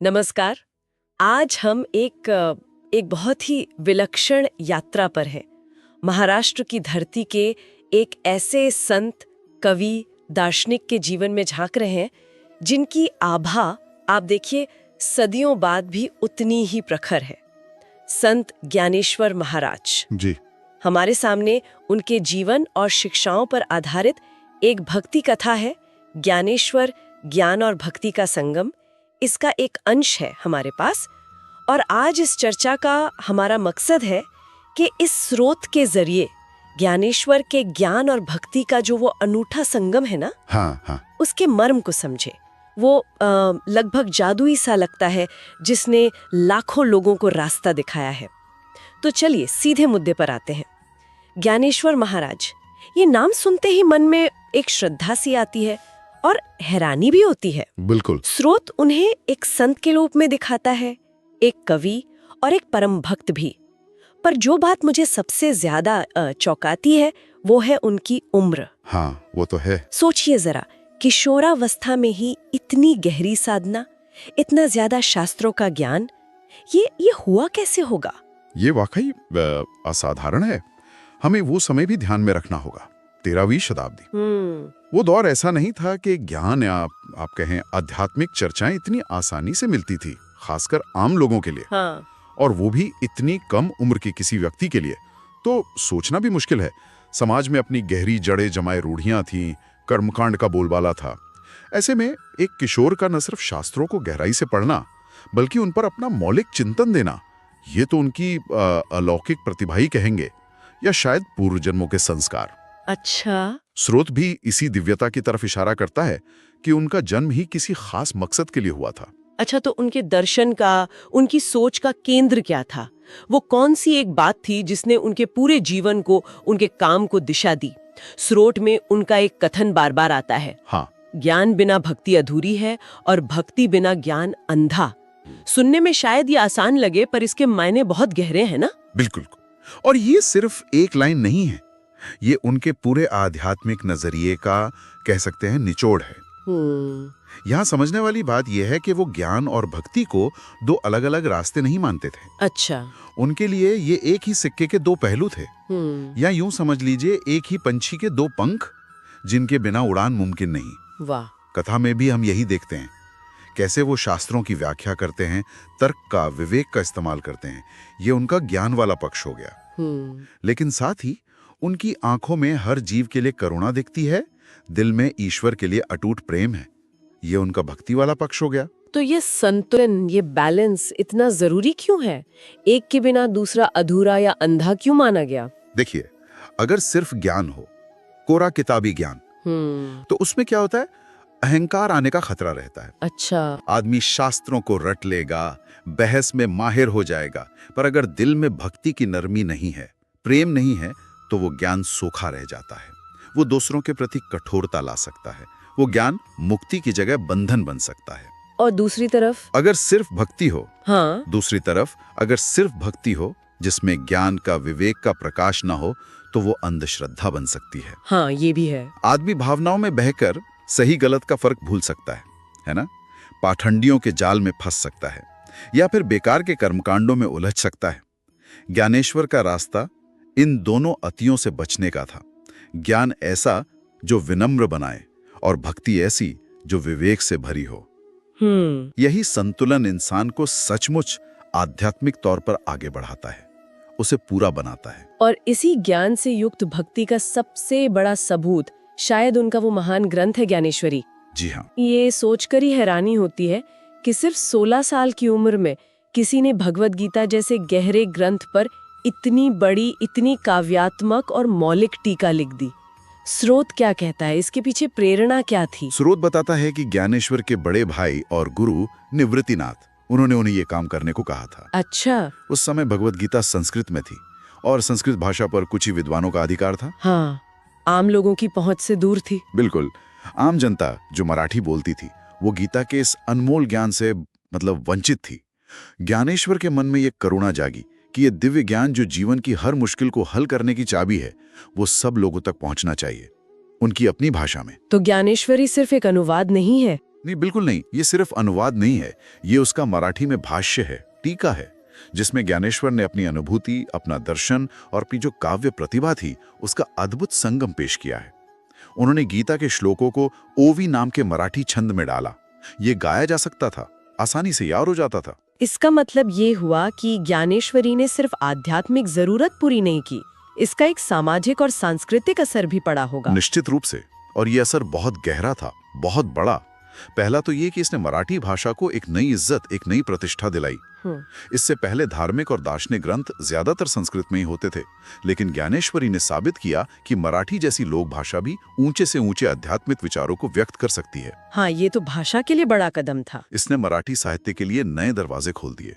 नमस्कार। आज हम एक बहुत ही विलक्षण यात्रा पर हैं। महाराष्ट्र की धरती के एक ऐसे संत, कवि, दार्शनिक के जीवन में झांक रहे हैं जिनकी आभा आप देखिए सदियों बाद भी उतनी ही प्रखर है। संत ज्ञानेश्वर महाराज जी। हमारे सामने उनके जीवन और शिक्षाओं पर आधारित एक भक्ति कथा है। ज्ञानेश्वर, ज्ञान और भक्ति का संगम, इसका एक अंश है हमारे पास। और आज इस चर्चा का हमारा मकसद है कि इस स्रोत के जरिए ज्ञानेश्वर के ज्ञान और भक्ति का जो वो अनूठा संगम है ना, हाँ। उसके मर्म को समझे। वो लगभग जादुई सा लगता है जिसने लाखों लोगों को रास्ता दिखाया है। तो चलिए सीधे मुद्दे पर आते हैं। ज्ञानेश्वर महाराज, ये नाम सुनते ही मन में एक श्रद्धा सी आती है और हैरानी भी होती है। बिल्कुल। स्रोत उन्हें एक संत के रूप में दिखाता है, एक कवि और एक परम भक्त भी। पर जो बात मुझे सबसे ज्यादा चौंकाती है वो है उनकी उम्र। हाँ, वो तो है। सोचिए जरा, किशोरावस्था में ही इतनी गहरी साधना, इतना ज्यादा शास्त्रों का ज्ञान, ये हुआ कैसे होगा? ये वाकई असाधारण है। हमें वो समय भी ध्यान में रखना होगा, 13वीं शताब्दी। वो दौर ऐसा नहीं था कि ज्ञान या आप कहें आध्यात्मिक चर्चाएं इतनी आसानी से मिलती थी, खासकर आम लोगों के लिए। हाँ। और वो भी इतनी कम उम्र के किसी व्यक्ति के लिए तो सोचना भी मुश्किल है। समाज में अपनी गहरी जड़ें जमाए रूढ़ियां थीं, कर्मकांड का बोलबाला था। ऐसे में एक किशोर का न सिर्फ शास्त्रों को गहराई से पढ़ना बल्कि उन पर अपना मौलिक चिंतन देना, ये तो उनकी अलौकिक प्रतिभा ही कहेंगे, या शायद पूर्व जन्मों के संस्कार। अच्छा। स्रोत भी इसी दिव्यता की तरफ इशारा करता है कि उनका जन्म ही किसी खास मकसद के लिए हुआ था। अच्छा, तो उनके दर्शन का, उनकी सोच का केंद्र क्या था? वो कौन सी एक बात थी जिसने उनके पूरे जीवन को, उनके काम को दिशा दी? स्रोत में उनका एक कथन बार बार आता है, हाँ, ज्ञान बिना भक्ति अधूरी है और भक्ति बिना ज्ञान अंधा। सुनने में शायद ये आसान लगे पर इसके मायने बहुत गहरे हैं ना? बिल्कुल। और ये सिर्फ एक लाइन नहीं है, ये उनके पूरे आध्यात्मिक नजरिए का कह सकते हैं निचोड़ है। यहाँ समझने वाली बात यह है कि वो ज्ञान और भक्ति को दो अलग अलग रास्ते नहीं मानते थे। अच्छा। उनके लिए ये एक ही सिक्के के दो पहलू थे, या यूं समझ लीजिए एक ही पंछी के दो पंख जिनके बिना उड़ान मुमकिन नहीं। वाह। कथा में भी हम यही देखते हैं, कैसे वो शास्त्रों की व्याख्या करते हैं, तर्क का, विवेक का इस्तेमाल करते हैं। ये उनका ज्ञान वाला पक्ष हो गया। लेकिन साथ ही उनकी आंखों में हर जीव के लिए करुणा दिखती है, दिल में ईश्वर के लिए अटूट प्रेम है। ये उनका भक्ति वाला पक्ष हो गया। तो ये संतुलन, ये बैलेंस इतना जरूरी क्यों है? एक के बिना दूसरा अधूरा या अंधा क्यों माना गया? देखिए, अगर सिर्फ ज्ञान हो, कोरा किताबी ज्ञान, तो उसमें क्या होता है, अहंकार आने का खतरा रहता है। अच्छा। आदमी शास्त्रों को रट लेगा, बहस में माहिर हो जाएगा, पर अगर दिल में भक्ति की नरमी नहीं है, प्रेम नहीं है, तो वो ज्ञान सूखा रह जाता है। वो दूसरों के प्रति कठोरता ला सकता है। वो ज्ञान मुक्ति की जगह बंधन बन सकता है। और दूसरी तरफ अगर सिर्फ भक्ति हो, हाँ, दूसरी तरफ अगर सिर्फ भक्ति हो जिसमें ज्ञान का, विवेक का प्रकाश ना हो, तो वो अंधश्रद्धा बन सकती है। हाँ, ये भी है। आदमी भावनाओं में बहकर सही गलत का फर्क भूल सकता है ना? पाखंडियों के जाल में फंस सकता है, या फिर बेकार के कर्मकांडों में उलझ सकता है। ज्ञानेश्वर का रास्ता इन दोनों अतियों से बचने का था। ज्ञान ऐसा जो विनम्र बनाए और भक्ति ऐसी जो विवेक से भरी हो। यही संतुलन इंसान को सचमुच आध्यात्मिक तौर पर आगे बढ़ाता है, उसे पूरा बनाता है। और इसी ज्ञान से युक्त भक्ति का सबसे बड़ा सबूत शायद उनका वो महान ग्रंथ है ज्ञानेश्वरी। जी हाँ। ये सोचकर ही हैरानी होती है कि सिर्फ 16 साल की उम्र में किसी ने भगवत गीता जैसे गहरे ग्रंथ पर इतनी बड़ी, इतनी काव्यात्मक और मौलिक टीका लिख दी। स्रोत क्या कहता है, इसके पीछे प्रेरणा क्या थी? स्रोत बताता है कि ज्ञानेश्वर के बड़े भाई और गुरु निवृत्तिनाथ, उन्होंने उन्हें ये काम करने को कहा था। अच्छा। उस समय भगवत गीता संस्कृत में थी और संस्कृत भाषा पर कुछ ही विद्वानों का अधिकार था। हाँ, आम लोगों की पहुंच से दूर थी। बिल्कुल। आम जनता जो मराठी बोलती थी, वो गीता के इस अनमोल ज्ञान से वंचित थी। ज्ञानेश्वर के मन में ये करुणा जागी कि ये दिव्य ज्ञान जो जीवन की हर मुश्किल को हल करने की चाबी है, वो सब लोगों तक पहुंचना चाहिए, उनकी अपनी भाषा में। तो ज्ञानेश्वरी सिर्फ एक अनुवाद नहीं है, नहीं, बिल्कुल नहीं। ये सिर्फ अनुवाद नहीं है, ये उसका मराठी में भाष्य है, टीका है, जिसमें ज्ञानेश्वर ने अपनी अनुभूति, अपना दर्शन और अपनी जो काव्य प्रतिभा थी उसका अद्भुत संगम पेश किया है। उन्होंने गीता के श्लोकों को ओवी नाम के मराठी छंद में डाला। ये गाया जा सकता था, आसानी से याद हो जाता था। इसका मतलब ये हुआ कि ज्ञानेश्वरी ने सिर्फ आध्यात्मिक जरूरत पूरी नहीं की, इसका एक सामाजिक और सांस्कृतिक असर भी पड़ा होगा। निश्चित रूप से, और ये असर बहुत गहरा था, बहुत बड़ा। पहला तो ये कि इसने मराठी भाषा को एक नई इज्जत, एक नई प्रतिष्ठा दिलाई। इससे पहले धार्मिक और दार्शनिक ग्रंथ ज्यादातर संस्कृत में ही होते थे, लेकिन ज्ञानेश्वरी ने साबित किया कि मराठी जैसी लोक भाषा भी ऊंचे से ऊंचे आध्यात्मिक विचारों को व्यक्त कर सकती है। हाँ, ये तो भाषा के लिए बड़ा कदम था। इसने मराठी साहित्य के लिए नए दरवाजे खोल दिए।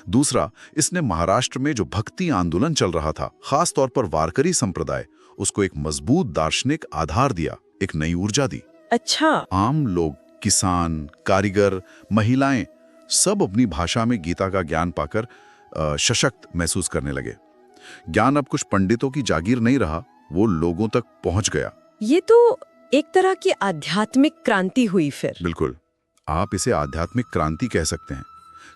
दूसरा, इसने महाराष्ट्र में जो भक्ति आंदोलन चल रहा था, खास तौर पर वारकरी संप्रदाय, उसको एक मजबूत दार्शनिक आधार दिया, एक नई ऊर्जा दी। अच्छा। आम लोग, किसान, कारीगर, महिलाएं सब अपनी भाषा में गीता का ज्ञान पाकर सशक्त महसूस करने लगे। ज्ञान अब कुछ पंडितों की जागीर नहीं रहा, वो लोगों तक पहुंच गया। ये तो एक तरह की आध्यात्मिक क्रांति हुई फिर। बिल्कुल, आप इसे आध्यात्मिक क्रांति कह सकते हैं।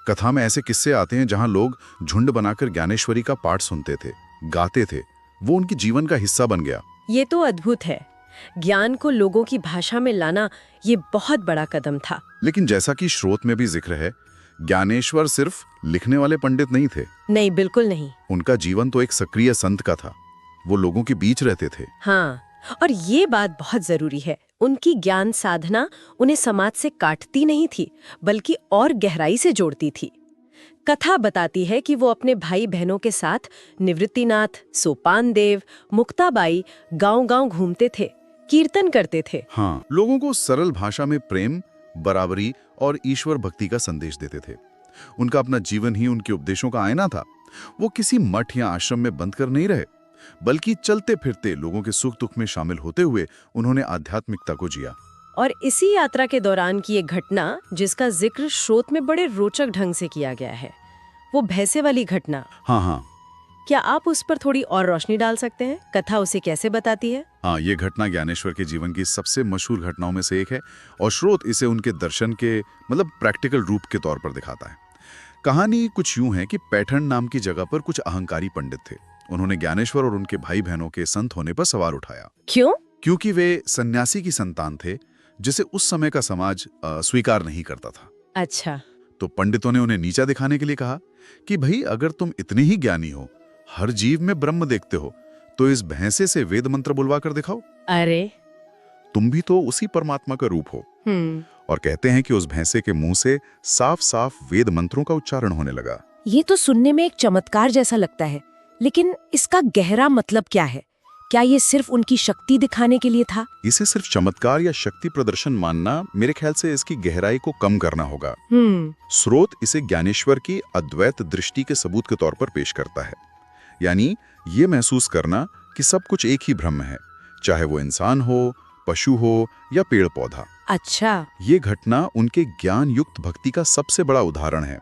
कथा में ऐसे किस्से आते हैं जहां लोग झुंड बनाकर ज्ञानेश्वरी का पाठ सुनते थे, गाते थे, वो उनके जीवन का हिस्सा बन गया। ये तो अद्भुत है। ज्ञान को लोगों की भाषा में लाना ये बहुत बड़ा कदम था। लेकिन जैसा कि स्रोत में भी जिक्र है, ज्ञानेश्वर सिर्फ लिखने वाले पंडित नहीं थे। नहीं, बिल्कुल नहीं। उनका जीवन तो एक सक्रिय संत का था। वो लोगों के बीच रहते थे। हाँ, और ये बात बहुत जरूरी है। उनकी ज्ञान साधना उन्हें समाज से काटती नहीं थी, बल्कि और गहराई से जोड़ती थी। कथा बताती है कि वो अपने भाई बहनों के साथ निवृत्तिनाथ, सोपान देव, मुक्ताबाई गांव-गांव घूमते थे, कीर्तन करते थे। हाँ, लोगों को सरल भाषा में प्रेम, बराबरी और ईश्वर भक्ति का संदेश देते थे। उनका अपना जीवन ही उनके उपदेशों का आईना था। वो किसी मठ या आश्रम में बंद कर नहीं रहे, बल्कि चलते फिरते लोगों के सुख दुख में शामिल होते हुए उन्होंने आध्यात्मिकता को जिया। और इसी यात्रा के दौरान की एक घटना जिसका जिक्र स्रोत में बड़े रोचक ढंग से किया गया है, वो भैंसे वाली घटना। हाँ, क्या आप उस पर थोड़ी और रोशनी डाल सकते हैं? कथा उसे कैसे बताती है? हाँ, ये घटना ज्ञानेश्वर के जीवन की सबसे मशहूर घटनाओं में से एक है और स्रोत इसे उनके दर्शन के प्रैक्टिकल रूप के तौर पर दिखाता है। कहानी कुछ यूं है कि पैठण नाम की जगह पर कुछ अहंकारी पंडित थे। उन्होंने ज्ञानेश्वर और उनके भाई बहनों के संत होने पर सवार उठाया। क्यों? क्योंकि वे सन्यासी की संतान थे, जिसे उस समय का समाज स्वीकार नहीं करता था। अच्छा। तो पंडितों ने उन्हें नीचा दिखाने के लिए कहा कि भाई, अगर तुम इतने ही ज्ञानी हो, हर जीव में ब्रह्म देखते हो, तो इस भैंसे से वेद मंत्र बुलवा कर दिखाओ। अरे, तुम भी तो उसी परमात्मा का रूप हो। और कहते हैं कि उस भैंसे के मुंह से साफ साफ वेद मंत्रों का उच्चारण होने लगा। ये तो सुनने में एक चमत्कार जैसा लगता है, लेकिन इसका गहरा मतलब क्या है? क्या ये सिर्फ उनकी शक्ति दिखाने के लिए था? इसे सिर्फ चमत्कार या शक्ति प्रदर्शन मानना, मेरे ख्याल से इसकी गहराई को कम करना होगा। स्रोत इसे ज्ञानेश्वर की अद्वैत दृष्टि के सबूत के तौर पर पेश करता है। यानी ये महसूस करना कि सब कुछ एक ही ब्रह्म है, चाहे वो इंसान हो, पशु हो या पेड़ पौधा। अच्छा। ये घटना उनके ज्ञान युक्त भक्ति का सबसे बड़ा उदाहरण है।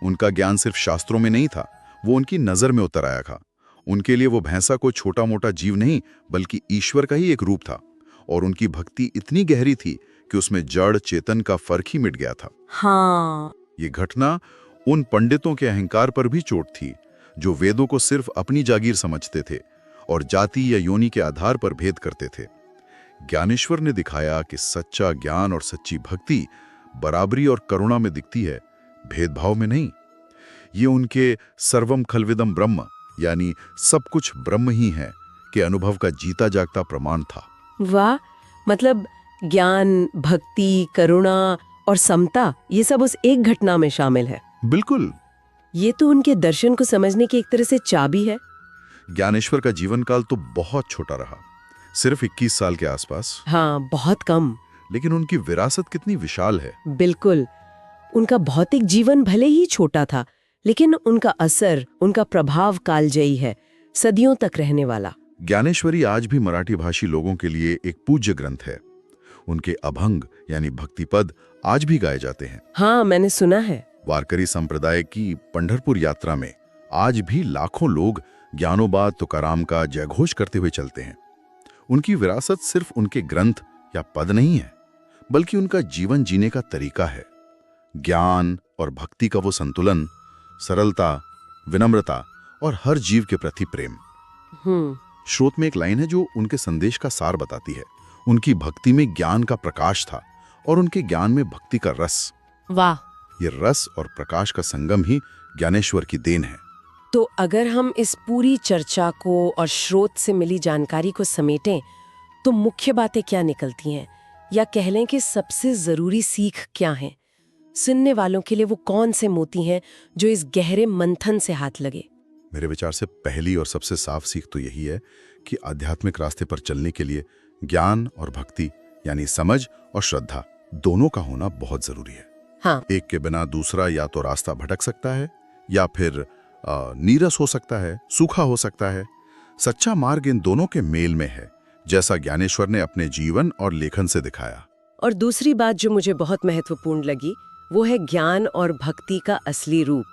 उनका ज्ञान सिर्फ शास्त्रों में नहीं था, वो उनकी नजर में उतर आया था। उनके लिए वो भैंसा कोई छोटा मोटा जीव नहीं, बल्कि ईश्वर का ही एक रूप था। और उनकी भक्ति इतनी गहरी थी कि उसमें जड़ चेतन का फर्क ही मिट गया था। हाँ। ये घटना उन पंडितों के अहंकार पर भी चोट थी, जो वेदों को सिर्फ अपनी जागीर समझते थे और जाति या योनि के आधार पर भेद करते थे। ज्ञानेश्वर ने दिखाया कि सच्चा ज्ञान और सच्ची भक्ति बराबरी और करुणा में दिखती है, भेदभाव में नहीं। ये उनके सर्वम खलविदम ब्रह्म, यानी सब कुछ ब्रह्म ही है, के अनुभव का जीता जागता प्रमाण था। वाह, मतलब ज्ञान, भक्ति, करुणा और समता, ये सब उस एक घटना में शामिल है। बिल्कुल। ये तो उनके दर्शन को समझने की एक तरह से चाबी है। ज्ञानेश्वर का जीवन काल तो बहुत छोटा रहा, सिर्फ 21 साल के आसपास। हाँ, बहुत कम। लेकिन उनकी विरासत कितनी विशाल है। बिल्कुल। उनका भौतिक जीवन भले ही छोटा था, लेकिन उनका असर, उनका प्रभाव कालजयी है, सदियों तक रहने वाला। ज्ञानेश्वरी आज भी मराठी भाषी लोगों के लिए एक पूज्य ग्रंथ है। उनके अभंग यानी भक्ति पद आज भी गाए जाते हैं। हाँ, मैंने सुना है। वारकरी संप्रदाय की पंढरपुर यात्रा में आज भी लाखों लोग ज्ञानोबा तुकाराम का जयघोष करते हुए चलते हैं। उनकी विरासत सिर्फ उनके ग्रंथ या पद नहीं है, बल्कि उनका जीवन जीने का तरीका है। ज्ञान और भक्ति का वो संतुलन, सरलता, विनम्रता और हर जीव के प्रति प्रेम। श्रोत में एक लाइन है जो उनके संदेश का सार बताती है। उनकी भक्ति में ज्ञान का प्रकाश था और उनके ज्ञान में भक्ति का रस। वाह! ये रस और प्रकाश का संगम ही ज्ञानेश्वर की देन है। तो अगर हम इस पूरी चर्चा को और स्रोत से मिली जानकारी को समेटें तो मुख्य बातें क्या निकलती हैं, या कह लें कि सबसे जरूरी सीख क्या है? सुनने वालों के लिए वो कौन से मोती हैं जो इस गहरे मंथन से हाथ लगे? मेरे विचार से पहली और सबसे साफ सीख तो यही है कि आध्यात्मिक रास्ते पर चलने के लिए ज्ञान और भक्ति यानी समझ और श्रद्धा दोनों का होना बहुत जरूरी है। हाँ। एक के बिना दूसरा या तो रास्ता भटक सकता है या फिर नीरस हो सकता है, सूखा हो सकता है। सच्चा मार्ग इन दोनों के मेल में है, जैसा ज्ञानेश्वर ने अपने जीवन और लेखन से दिखाया। और दूसरी बात जो मुझे बहुत महत्वपूर्ण लगी वो है ज्ञान और भक्ति का असली रूप।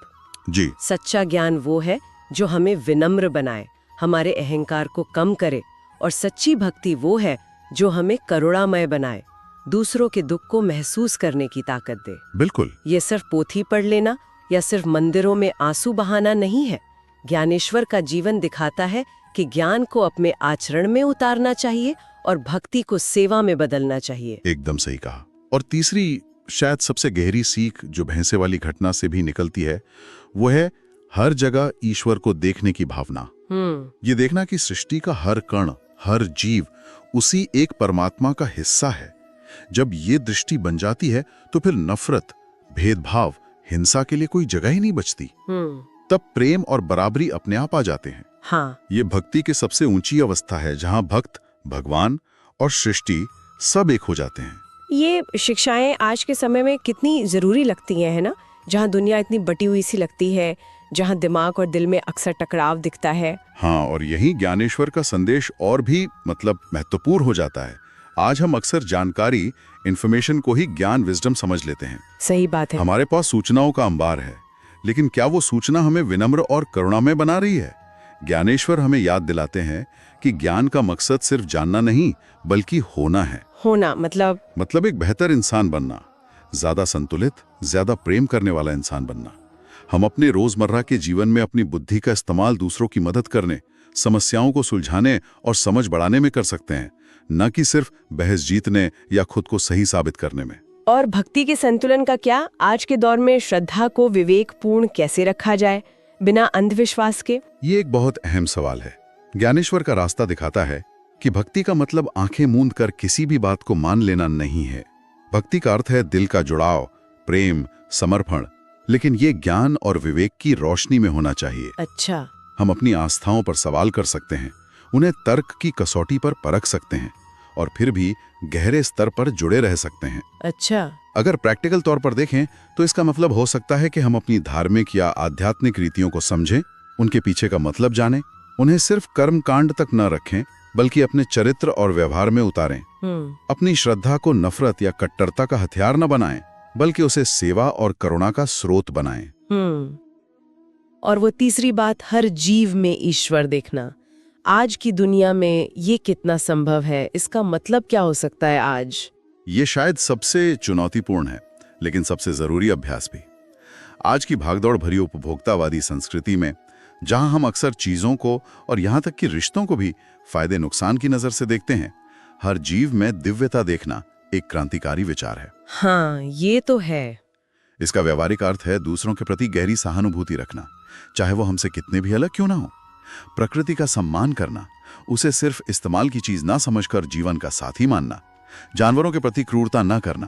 जी। सच्चा ज्ञान वो है जो हमें विनम्र बनाए, हमारे अहंकार को कम करे, और सच्ची भक्ति वो है जो हमें करुणामय बनाए, दूसरों के दुख को महसूस करने की ताकत दे। बिल्कुल। ये सिर्फ पोथी पढ़ लेना या सिर्फ मंदिरों में आंसू बहाना नहीं है। ज्ञानेश्वर का जीवन दिखाता है कि ज्ञान को अपने आचरण में उतारना चाहिए और भक्ति को सेवा में बदलना चाहिए। एकदम सही कहा। और तीसरी, शायद सबसे गहरी सीख जो भैंसे वाली घटना से भी निकलती है, वो है हर जगह ईश्वर को देखने की भावना। ये देखना कि सृष्टि का हर कण, हर जीव उसी एक परमात्मा का हिस्सा है। जब ये दृष्टि बन जाती है तो फिर नफरत, भेदभाव, हिंसा के लिए कोई जगह ही नहीं बचती। तब प्रेम और बराबरी अपने आप आ जाते हैं। हाँ। ये भक्ति की सबसे ऊंची अवस्था है, जहां भक्त, भगवान और सृष्टि सब एक हो जाते हैं। ये शिक्षाएं आज के समय में कितनी जरूरी लगती हैं, है ना? जहाँ दुनिया इतनी बटी हुई सी लगती है, जहाँ दिमाग और दिल में अक्सर टकराव दिखता है। हाँ, और यही ज्ञानेश्वर का संदेश और भी महत्वपूर्ण हो जाता है। आज हम अक्सर जानकारी, इंफॉर्मेशन को ही ज्ञान, विजडम समझ लेते हैं। सही बात है। हमारे पास सूचनाओं का अंबार है, लेकिन क्या वो सूचना हमें विनम्र और करुणामय बना रही है? ज्ञानेश्वर हमें याद दिलाते हैं कि ज्ञान का मकसद सिर्फ जानना नहीं, बल्कि होना है। होना मतलब एक बेहतर इंसान बनना, ज्यादा संतुलित, ज्यादा प्रेम करने वाला इंसान बनना। हम अपने रोजमर्रा के जीवन में अपनी बुद्धि का इस्तेमाल दूसरों की मदद करने, समस्याओं को सुलझाने और समझ बढ़ाने में कर सकते हैं, न कि सिर्फ बहस जीतने या खुद को सही साबित करने में। और भक्ति के संतुलन का क्या? आज के दौर में श्रद्धा को विवेकपूर्ण कैसे रखा जाए बिना अंधविश्वास के? ये एक बहुत अहम सवाल है। ज्ञानेश्वर का रास्ता दिखाता है कि भक्ति का मतलब आंखें मूंद कर किसी भी बात को मान लेना नहीं है। भक्ति का अर्थ है दिल का जुड़ाव, प्रेम, समर्पण, लेकिन ये ज्ञान और विवेक की रोशनी में होना चाहिए। अच्छा। हम अपनी आस्थाओं पर सवाल कर सकते हैं, उन्हें तर्क की कसौटी पर परख सकते हैं और फिर भी गहरे स्तर पर जुड़े रह सकते हैं। अच्छा। अगर प्रैक्टिकल तौर पर देखें तो इसका मतलब हो सकता है कि हम अपनी धार्मिक या आध्यात्मिक रीतियों को समझें, उनके पीछे का मतलब जानें, उन्हें सिर्फ कर्म कांड तक न रखें बल्कि अपने चरित्र और व्यवहार में उतारें। अपनी श्रद्धा को नफरत या कट्टरता का हथियार न बनाएं, बल्कि उसे सेवा और करुणा का स्रोत बनाएं। और वो तीसरी बात, हर जीव में ईश्वर देखना। आज की दुनिया में ये कितना संभव है? इसका मतलब क्या हो सकता है आज? ये शायद सबसे चुनौतीपूर्ण है, लेकिन सबसे जरूरी अभ्यास भी। आज की भागदौड़ भरी उपभोक्तावादी संस्कृति में, जहां हम अक्सर चीजों को और यहां तक कि रिश्तों को भी फायदे नुकसान की नजर से देखते हैं, हर जीव में दिव्यता देखना एक क्रांतिकारी विचार है। हाँ, ये तो है। इसका व्यवहारिक अर्थ है दूसरों के प्रति गहरी सहानुभूति रखना, चाहे वो हमसे कितने भी अलग क्यों ना हो। प्रकृति का सम्मान करना, उसे सिर्फ इस्तेमाल की चीज ना समझकर जीवन का साथी मानना, जानवरों के प्रति क्रूरता ना करना।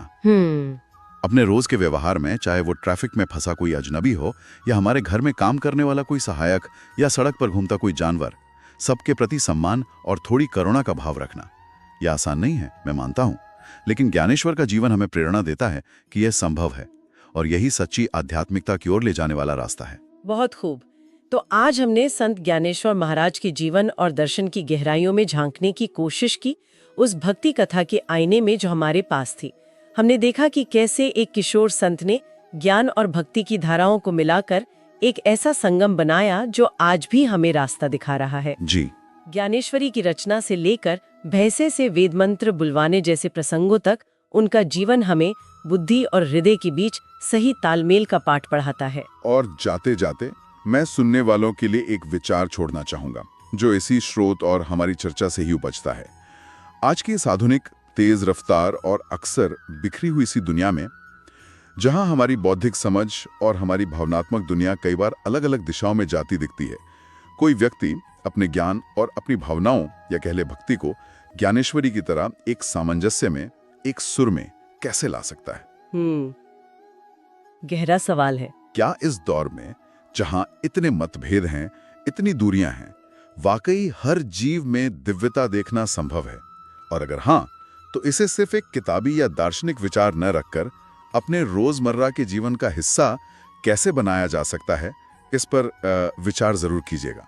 अपने रोज के व्यवहार में, चाहे वो ट्रैफिक में फंसा कोई अजनबी हो या हमारे घर में काम करने वाला कोई सहायक या सड़क पर घूमता कोई जानवर, सबके प्रति सम्मान और थोड़ी करुणा का भाव रखना। यह आसान नहीं है, मैं मानता हूं, लेकिन ज्ञानेश्वर का जीवन हमें प्रेरणा देता है कि यह संभव है, और यही सच्ची आध्यात्मिकता की ओर ले जाने वाला रास्ता है। बहुत खूब। तो आज हमने संत ज्ञानेश्वर महाराज के जीवन और दर्शन की गहराइयों में झांकने की कोशिश की, उस भक्ति कथा के आईने में जो हमारे पास थी। हमने देखा कि कैसे एक किशोर संत ने ज्ञान और भक्ति की धाराओं को मिलाकर एक ऐसा संगम बनाया जो आज भी हमें रास्ता दिखा रहा है। जी। ज्ञानेश्वरी की रचना से लेकर भैंसे से वेद मंत्र बुलवाने जैसे प्रसंगों तक उनका जीवन हमें बुद्धि और हृदय के बीच सही तालमेल का पाठ पढ़ाता है। और जाते जाते मैं सुनने वालों के लिए एक विचार छोड़ना चाहूंगा, जो इसी स्रोत और हमारी चर्चा से ही उपजता है। आज की इस आधुनिक, तेज रफ्तार और अक्सर बिखरी हुई सी दुनिया में, जहां हमारी बौद्धिक समझ और हमारी भावनात्मक दुनिया कई बार अलग अलग दिशाओं में जाती दिखती है, कोई व्यक्ति अपने ज्ञान और अपनी भावनाओं या कह ले भक्ति को ज्ञानेश्वरी की तरह एक सामंजस्य में, एक सुर में कैसे ला सकता है? गहरा सवाल है। क्या इस दौर में, जहां इतने मतभेद हैं, इतनी दूरियां हैं, वाकई हर जीव में दिव्यता देखना संभव है? और अगर हाँ, तो इसे सिर्फ एक किताबी या दार्शनिक विचार न रखकर अपने रोजमर्रा के जीवन का हिस्सा कैसे बनाया जा सकता है, इस पर विचार जरूर कीजिएगा।